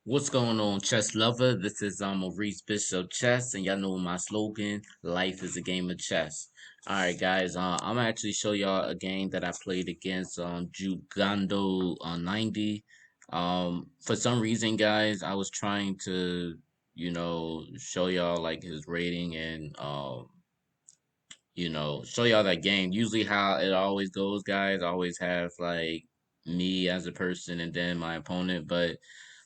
What's going on, chess lover? This is Maurice Bishop Chess, and y'all know my slogan: "Life is a game of chess." All right, guys. I'm gonna actually show y'all a game that I played against Jugando 90. For some reason, guys, I was trying to, show y'all like his rating and show y'all that game. Usually, how it always goes, guys. I always have like me as a person and then my opponent, but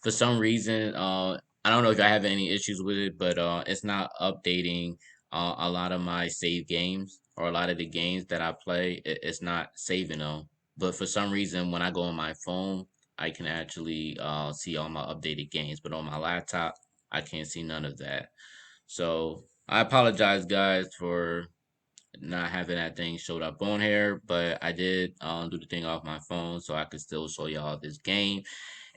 for some reason, I don't know if I have any issues with it, but it's not updating a lot of my save games or a lot of the games that I play. It's not saving them. But for some reason, when I go on my phone, I can actually see all my updated games, but on my laptop, I can't see none of that. So I apologize, guys, for not having that thing showed up on here, but I did do the thing off my phone so I could still show y'all this game.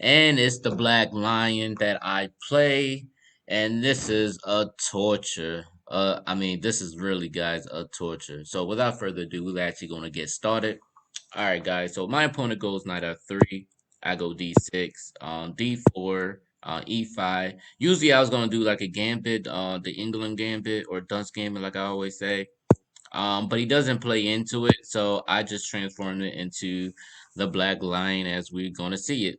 And it's the Black Lion that I play, and this is a torture. This is really, guys, a torture. So without further ado, we're actually gonna get started. All right, guys. So my opponent goes knight f3. I go d6, d4, e5. Usually, I was gonna do like a gambit, the England gambit or dunce gambit, like I always say. But he doesn't play into it, so I just transformed it into the Black Lion as we're gonna see it.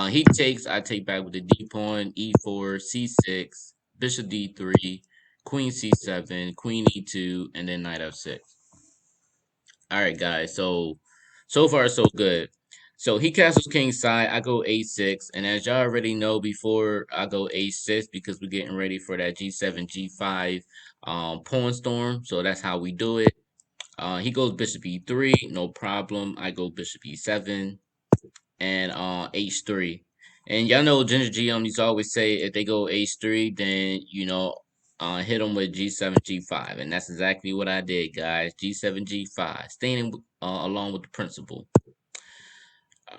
He takes, I take back with the D pawn, E4, C6, Bishop D3, Queen C7, Queen E2, and then Knight F6. All right, guys. So far so good. So he castles king side. I go a6, and as y'all already know, before I go a6 because we're getting ready for that g7 g5 pawn storm. So that's how we do it. He goes bishop e3, no problem. I go bishop e7 and h3. And y'all know Ginger G used to always say if they go h3, then hit them with g7 g5, and that's exactly what I did, guys. G7 g5, staying along with the principle.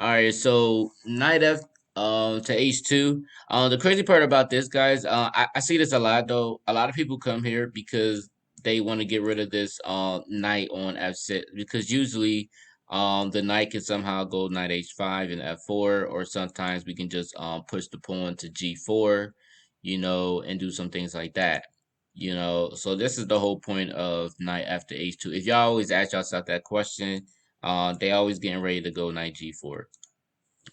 All right, so knight f to h2. The crazy part about this, guys, I see this a lot though. A lot of people come here because they want to get rid of this knight on f6 because usually the knight can somehow go knight h5 and f4, or sometimes we can just push the pawn to g4, and do some things like that. So this is the whole point of knight after h2. If y'all always ask yourself that question, they always getting ready to go knight g4.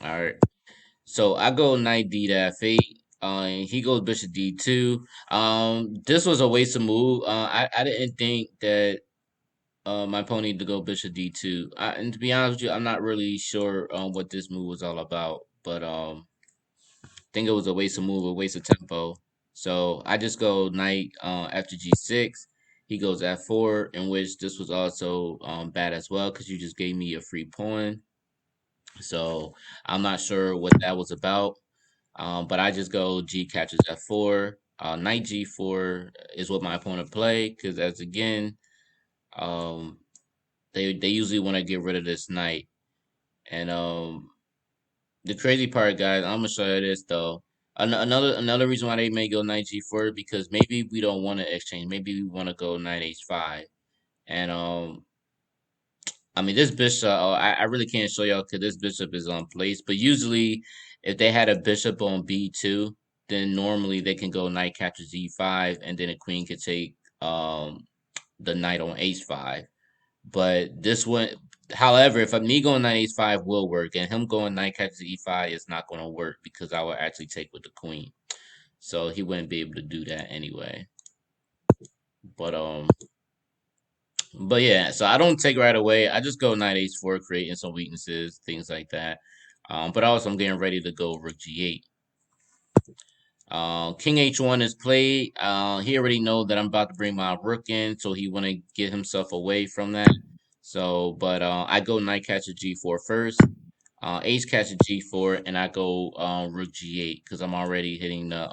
All right. So I go knight d to f8. He goes bishop d2. This was a waste of move. I didn't think that my opponent needed to go bishop d2. And to be honest with you, I'm not really sure what this move was all about. But I think it was a waste of move, a waste of tempo. So I just go knight after g6. He goes f4, in which this was also bad as well because you just gave me a free pawn. So I'm not sure what that was about. But I just go G catches F4. Knight G4 is what my opponent play because, as again, um, they usually want to get rid of this knight. And the crazy part, guys, I'm gonna show you this though. Another reason why they may go knight G4 because maybe we don't want to exchange. Maybe we want to go knight H5. And this bishop, I really can't show y'all because this bishop is on place. But usually, if they had a bishop on B2, then normally they can go knight captures E5, and then a queen could take the knight on H5. But this one, however, if me going knight H5 will work, and him going knight captures E5 is not going to work because I will actually take with the queen. So he wouldn't be able to do that anyway. But yeah, so I don't take right away. I just go knight h4, creating some weaknesses, things like that. But also I'm getting ready to go rook g8. King h1 is played. He already know that I'm about to bring my rook in, so he want to get himself away from that. So, but I go knight catches g4 first. H catches g4, and I go rook g8 because I'm already hitting the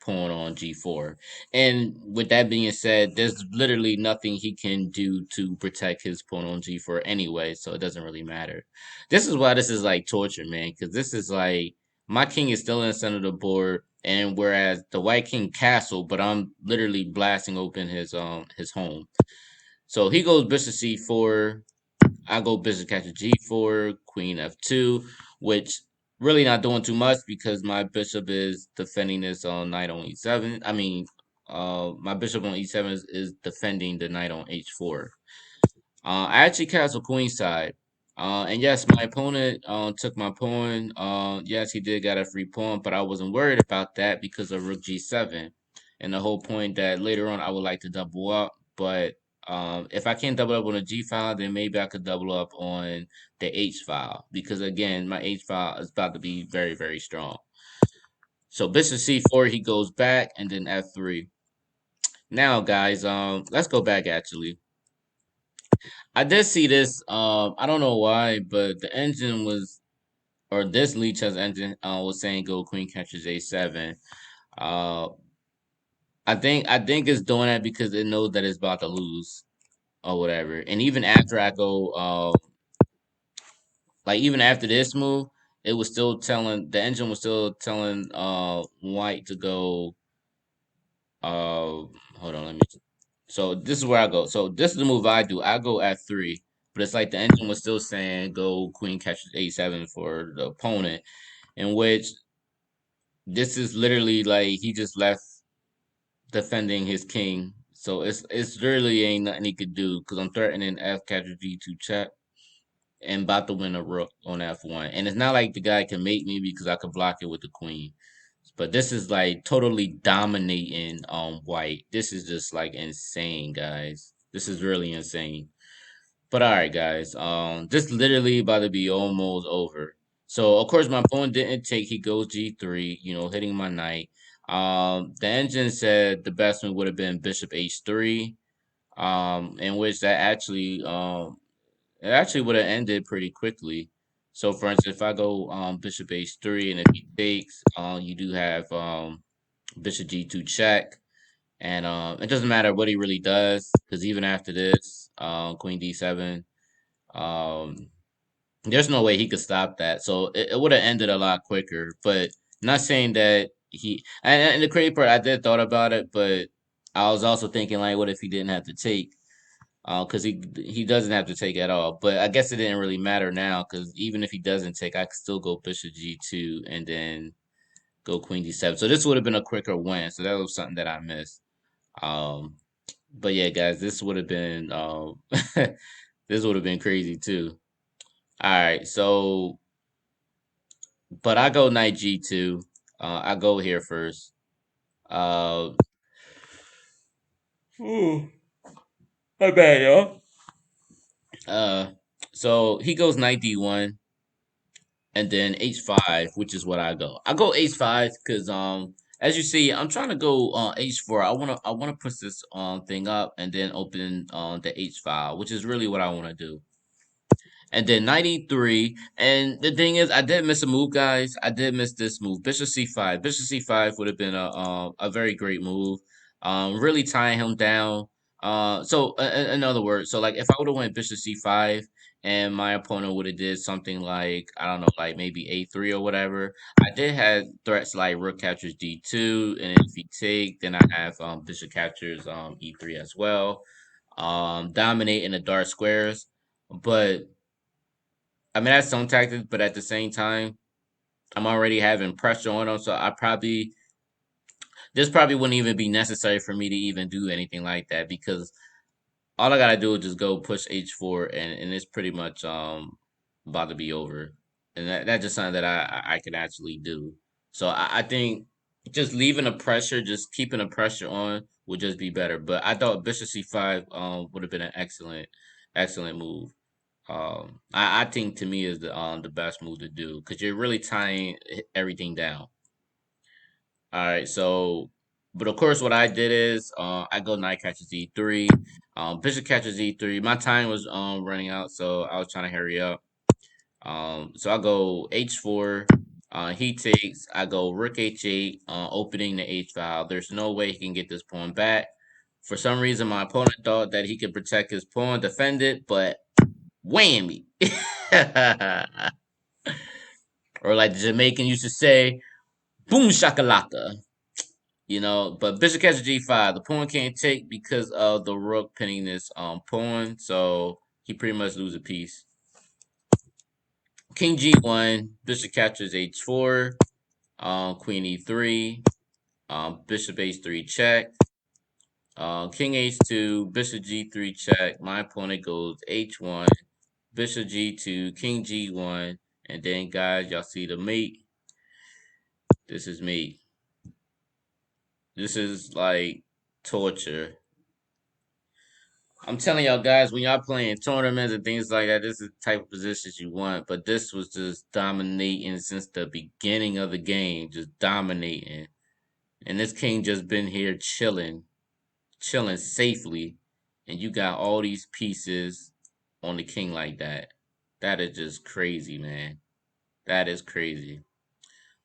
pawn on g4. And with that being said, there's literally nothing he can do to protect his pawn on g4 anyway, so it doesn't really matter. This is why this is like torture, man, because this is like my king is still in the center of the board, and whereas the white king castle, but I'm literally blasting open his home. So he goes bishop c4. I go bishop catches g4, queen f2, which really not doing too much because my bishop is defending this on knight on e7. I mean, my bishop on e7 is defending the knight on h4. I actually castled queenside. And yes, my opponent took my pawn. Yes, he did got a free pawn, but I wasn't worried about that because of rook g7. And the whole point that later on I would like to double up. But if I can't double up on a g file, then maybe I could double up on the h file. Because again, my h file is about to be very, very strong. So bishop c4, he goes back, and then f3. Now, guys, let's go back actually. I did see this. I don't know why, but the engine was, or this leech has engine was saying go queen catches a7. Uh, I think it's doing that because it knows that it's about to lose or whatever. And even after I go, like even after this move, it was still telling the engine was still telling white to go. Hold on, let me. So this is where I go. So this is the move I do. I go f3, but it's like the engine was still saying go queen catches a7 for the opponent, in which this is literally like he just left defending his king. So it's really ain't nothing he could do because I'm threatening f catches g2 check and about to win a rook on f1. And it's not like the guy can make me because I could block it with the queen. But this is like totally dominating white. This is just like insane, guys. This is really insane. But all right, guys. This literally about to be almost over. So of course my opponent didn't take. He goes g3. You know, hitting my knight. The engine said the best one would have been bishop h3. In which that actually it actually would have ended pretty quickly. So for instance, if I go bishop h3 and if he takes, you do have bishop g2 check. And it doesn't matter what he really does because even after this, queen d7, um, there's no way he could stop that. So it would have ended a lot quicker. But not saying that he and the crazy part, I did thought about it, but I was also thinking like, what if he didn't have to take? Because he doesn't have to take at all. But I guess it didn't really matter now because even if he doesn't take, I could still go bishop g2 and then go queen d7. So this would have been a quicker win. So that was something that I missed. Um, but yeah, guys, this would have been this would have been crazy too. All right, so but I go knight g2. I go here first. Uh, Ooh, my bad, y'all. Uh, so he goes knight d1 and then h5, which is what I go. I go h5 because as you see, I'm trying to go h4. I wanna push this thing up and then open the h file, which is really what I want to do. And then 93. And the thing is, I did miss a move, guys. I did miss this move. Bishop c5. Bishop c5 would have been a very great move. Really tying him down. So in other words, so like if I would have went Bishop c5 and my opponent would have did something like I don't know, like maybe a3 or whatever. I did have threats like Rook captures d2, and if he take, then I have Bishop captures e3 as well. Dominate in the dark squares, but I mean, that's some tactics, but at the same time, I'm already having pressure on them, so I probably this probably wouldn't even be necessary for me to even do anything like that because all I gotta do is just go push h4 and it's pretty much about to be over, and that's just something that I can actually do. So I think just leaving the pressure, just keeping the pressure on would just be better. But I thought bishop c5 would have been an excellent move. I think to me is the best move to do because you're really tying everything down. All right, so but of course what I did is I go knight catches e3, bishop catches e3. My time was running out, so I was trying to hurry up. So I go h4. He takes. I go rook h8, opening the h file. There's no way he can get this pawn back. For some reason, my opponent thought that he could protect his pawn, defend it, but whammy. Or like the Jamaican used to say, boom shakalaka. You know, but bishop catches g5. The pawn can't take because of the rook pinning this pawn, so he pretty much loses a piece. King G1, bishop captures H4, Queen E3, bishop H3 check, King H2, bishop G3 check. My opponent goes H1, bishop G2, King G1, and then guys, y'all see the mate. This is mate. This is like torture. I'm telling y'all guys, when y'all playing tournaments and things like that, this is the type of positions you want. But this was just dominating since the beginning of the game, just dominating. And this king just been here chilling safely. And you got all these pieces on the king like that. That is just crazy, man. That is crazy.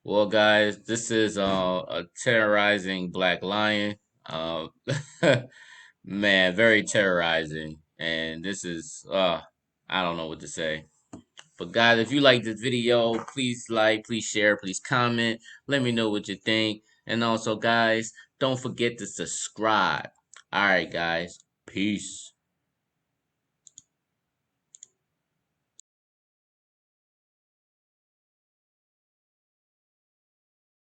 Well, guys, this is a terrorizing black lion. Uh, man, very terrorizing. And this is I don't know what to say. But guys, if you like this video, please like, please share, please comment. Let me know what you think. And also, guys, don't forget to subscribe. All right, guys. Peace.